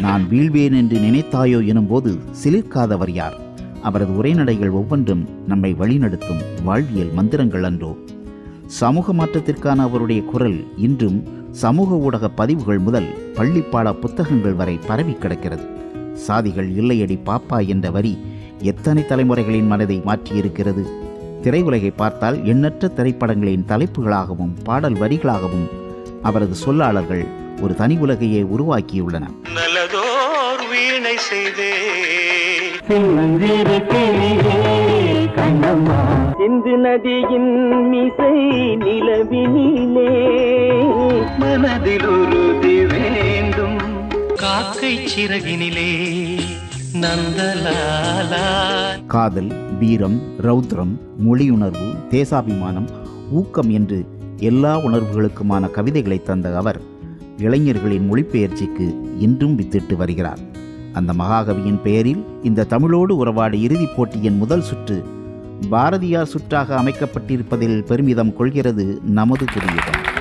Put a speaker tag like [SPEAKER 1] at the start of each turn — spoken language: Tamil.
[SPEAKER 1] நான் வீழ்வேன் என்று நினைத்தாயோ எனும்போது சிலிர்க்காதவர் யார்? அவரது உரைநடைகள் ஒவ்வொன்றும் நம்மை வழிநடத்தும் வாழ்வியல் மந்திரங்கள் அன்றோ? சமூக மாற்றத்திற்கான அவருடைய குரல் இன்றும் சமூக ஊடக பதிவுகள் முதல் பள்ளிப்பாட புத்தகங்கள் வரை பரவி கிடக்கிறது. சாதிகள் இல்லையடி பாப்பா என்ற வரி எத்தனை தலைமுறைகளின் மனதை மாற்றியிருக்கிறது. திரையுலகை பார்த்தால் எண்ணற்ற திரைப்படங்களின் தலைப்புகளாகவும் பாடல் வரிகளாகவும் அவரது சொல்லாளர்கள் ஒரு தனி உலகையே உருவாக்கியுள்ளன.
[SPEAKER 2] நல்லதோர் வீணை செய்தே
[SPEAKER 3] சிந்து நதியின் மிசை நிலவினிலே
[SPEAKER 2] மனதில் உறுதி வேண்டும் காக்கை சிறகினிலே நந்தலாலா.
[SPEAKER 1] காதல், வீரம், ரௌத்ரம், மொழியுணர்வு, தேசாபிமானம், ஊக்கம் என்று எல்லா உணர்வுகளுக்குமான கவிதைகளை தந்த அவர் இளைஞர்களின் மொழிபெயர்ச்சிக்கு இன்றும் வித்திட்டு வருகிறார். அந்த மகாகவியின் பெயரில் இந்த தமிழோடு உறவாட இறுதிப் போட்டியின் முதல் சுற்று பாரதியார் சுற்றாக அமைக்கப்பட்டிருப்பதில் பெருமிதம் கொள்கிறது நமது குடியுடன்.